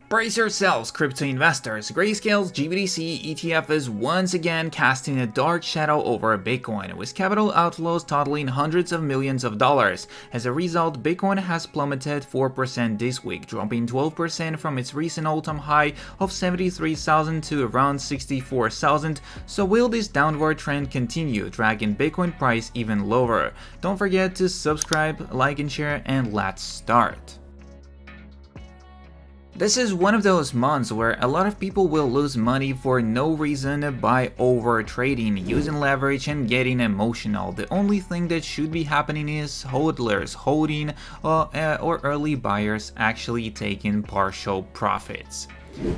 Brace yourselves, crypto investors. Grayscale's GBTC ETF is once again casting a dark shadow over Bitcoin, with capital outflows totaling hundreds of millions of dollars. As a result, Bitcoin has plummeted 4% this week, dropping 12% from its recent all-time high of 73,000 to around 64,000. So will this downward trend continue, dragging Bitcoin price even lower? Don't forget to subscribe, like and share, and let's start. This is one of those months where a lot of people will lose money for no reason by over trading, using leverage and getting emotional. The only thing that should be happening is hodlers holding or early buyers actually taking partial profits.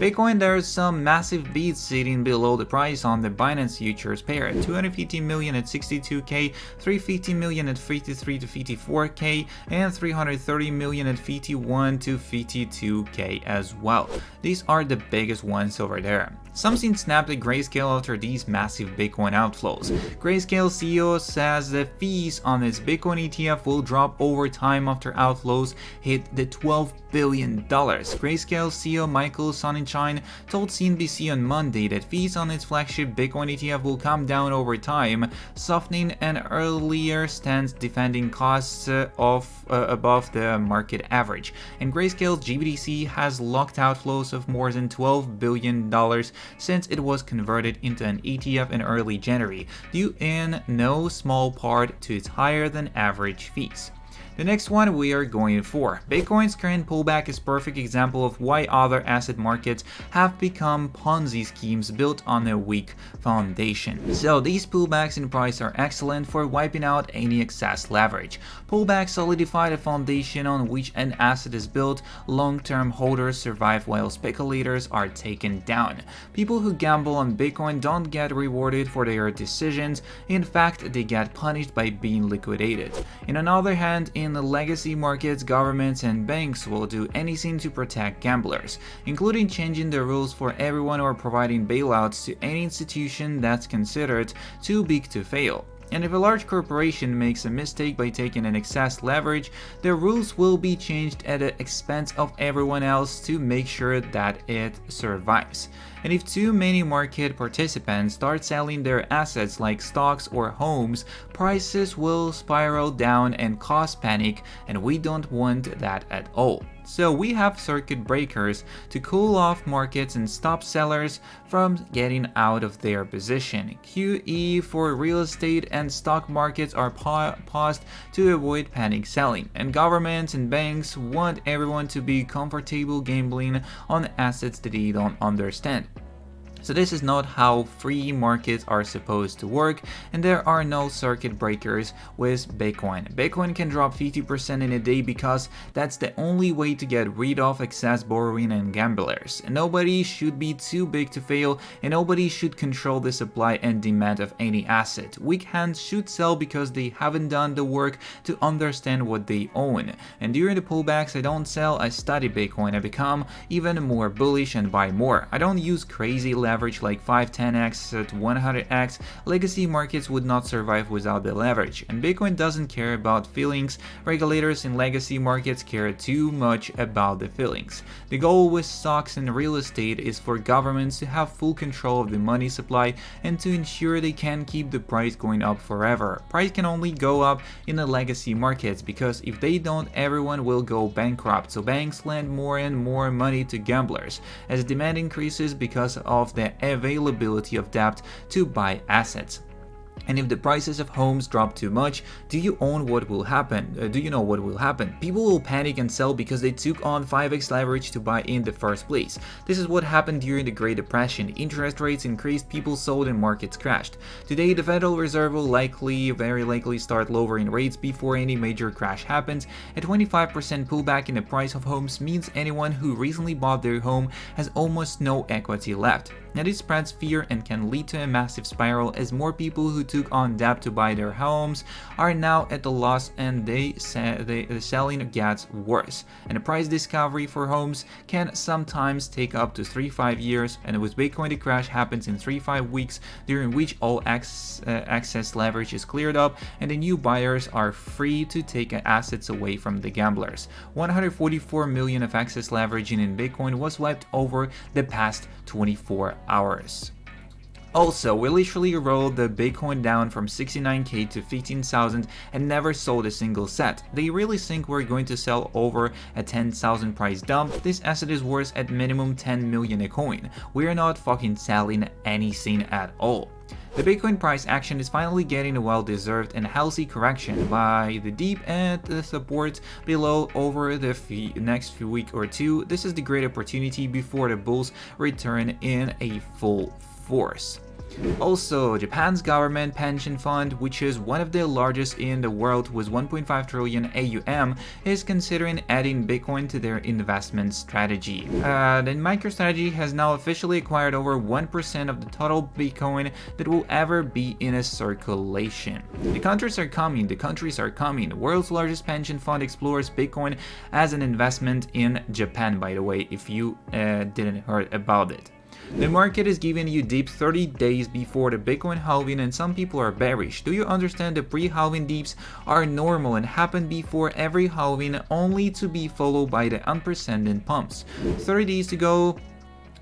Bitcoin, there's some massive beats sitting below the price on the Binance futures pair, 250 million at 62k, 350 million at 53 to 54k, and 330 million at 51 to 52k as well. These are the biggest ones over there. Something snapped at Grayscale after these massive Bitcoin outflows. Grayscale CEO says the fees on its Bitcoin ETF will drop over time after outflows hit the $12 billion. Grayscale CEO Michael Sonnenschein told CNBC on Monday that fees on its flagship Bitcoin ETF will come down over time, softening an earlier stance defending costs above the market average. And Grayscale's GBTC has locked outflows of more than $12 billion since it was converted into an ETF in early January, due in no small part to its higher than average fees. The next one we are going for. Bitcoin's current pullback is a perfect example of why other asset markets have become Ponzi schemes built on a weak foundation. So these pullbacks in price are excellent for wiping out any excess leverage. Pullbacks solidify the foundation on which an asset is built. Long-term holders survive while speculators are taken down. People who gamble on Bitcoin don't get rewarded for their decisions. In fact, they get punished by being liquidated. On the other hand, in the legacy markets, governments and banks will do anything to protect gamblers, including changing the rules for everyone or providing bailouts to any institution that's considered too big to fail. And if a large corporation makes a mistake by taking an excess leverage, the rules will be changed at the expense of everyone else to make sure that it survives. And if too many market participants start selling their assets like stocks or homes, prices will spiral down and cause panic, and we don't want that at all. So we have circuit breakers to cool off markets and stop sellers from getting out of their position. QE for real estate and stock markets are paused to avoid panic selling, and governments and banks want everyone to be comfortable gambling on assets that they don't understand. So this is not how free markets are supposed to work, and there are no circuit breakers with Bitcoin. Bitcoin can drop 50% in a day because that's the only way to get rid of excess borrowing and gamblers. And nobody should be too big to fail, and nobody should control the supply and demand of any asset. Weak hands should sell because they haven't done the work to understand what they own. And during the pullbacks, I don't sell, I study Bitcoin. I become even more bullish and buy more. I don't use crazy leverage like 5, 10x to 100x. Legacy markets would not survive without the leverage, and Bitcoin doesn't care about feelings. Regulators in legacy markets care too much about the feelings. The goal with stocks and real estate is for governments to have full control of the money supply and to ensure they can keep the price going up forever. Price can only go up in the legacy markets because if they don't, everyone will go bankrupt. So banks lend more and more money to gamblers as demand increases because of the availability of debt to buy assets. And if the prices of homes drop too much, do you know what will happen? People will panic and sell because they took on 5x leverage to buy in the first place. This is what happened during the Great Depression. Interest rates increased, people sold, and markets crashed. Today, the Federal Reserve will very likely start lowering rates before any major crash happens. A 25% pullback in the price of homes means anyone who recently bought their home has almost no equity left. and it spreads fear and can lead to a massive spiral as more people who took on debt to buy their homes are now at a loss, and the selling gets worse. And the price discovery for homes can sometimes take up to 3-5 years, and with Bitcoin the crash happens in 3-5 weeks, during which all excess leverage is cleared up and the new buyers are free to take assets away from the gamblers. 144 million of excess leverage in Bitcoin was wiped over the past 24 hours. Also, we literally rolled the Bitcoin down from 69k to 15,000 and never sold a single set. They really think we're going to sell over a 10,000 price dump? This asset is worth at minimum 10 million a coin. We're not fucking selling anything at all. The Bitcoin price action is finally getting a well-deserved and healthy correction by the deep and the support below over the next few week or two. This is the great opportunity before the bulls return in a full force. Also, Japan's government pension fund, which is one of the largest in the world with 1.5 trillion AUM, is considering adding Bitcoin to their investment strategy. The MicroStrategy has now officially acquired over 1% of the total Bitcoin that will ever be in a circulation. The countries are coming. The world's largest pension fund explores Bitcoin as an investment in Japan, by the way, if you didn't heard about it. The market is giving you dips 30 days before the Bitcoin halving, and some people are bearish. Do you understand the pre-halving dips are normal and happen before every halving, only to be followed by the unprecedented pumps? 30 days to go.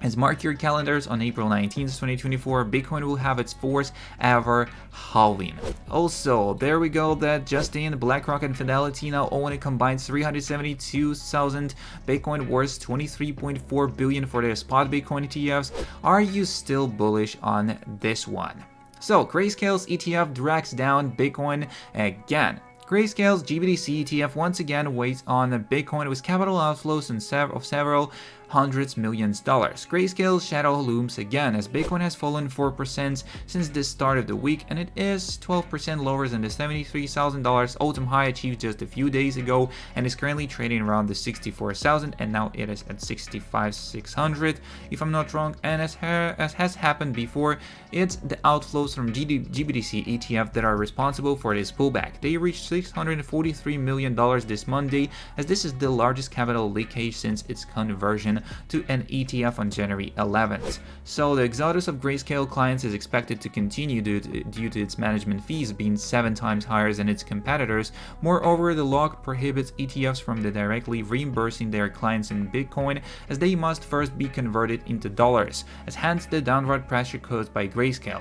As mark your calendars, on April 19th, 2024, Bitcoin will have its fourth ever halving. Also, there we go, that Justin, BlackRock, and Fidelity now own a combined 372,000 Bitcoin worth 23.4 billion for their spot Bitcoin ETFs. Are you still bullish on this one? So, Grayscale's ETF drags down Bitcoin again. Grayscale's GBTC ETF once again weighs on Bitcoin with capital outflows of several hundreds millions dollars. Grayscale's shadow looms again as Bitcoin has fallen 4% since the start of the week, and it is 12% lower than the $73,000 all-time high achieved just a few days ago, and is currently trading around the 64,000, and now it is at 65,600 if I'm not wrong. And as has happened before, it's the outflows from GBTC ETF that are responsible for this pullback. They reached $643 million this Monday, as this is the largest capital leakage since its conversion to an ETF on January 11th. So the exodus of Grayscale clients is expected to continue due to its management fees being 7 times higher than its competitors. Moreover, the law prohibits ETFs from directly reimbursing their clients in Bitcoin, as they must first be converted into dollars, as hence the downward pressure caused by Grayscale.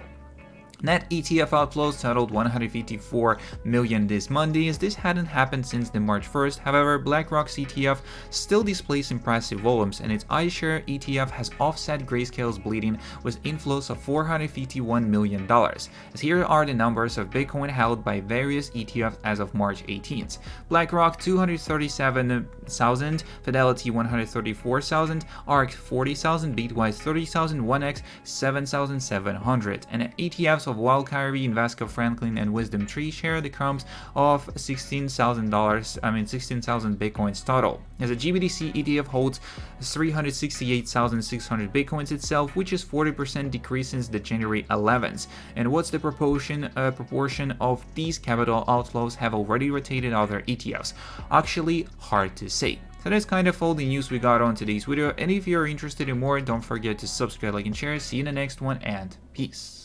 Net ETF outflows totaled 154 million this Monday, as this hadn't happened since the March 1st. However, BlackRock's ETF still displays impressive volumes, and its iShare ETF has offset Grayscale's bleeding with inflows of $451 million. As here are the numbers of Bitcoin held by various ETFs as of March 18th. BlackRock 237,000, Fidelity 134,000, ARK 40,000, Bitwise 30,000, 1x 7,700, and ETFs of Wildcarry, Invesco, Franklin, and Wisdom Tree share the crumbs of $16,000 Bitcoins total. As a GBTC ETF holds 368,600 Bitcoins itself, which is 40% decrease since the January 11th. And what's the proportion of these capital outflows have already rotated other ETFs? Actually, hard to say. So that's kind of all the news we got on today's video, and if you're interested in more, don't forget to subscribe, like, and share. See you in the next one, and peace.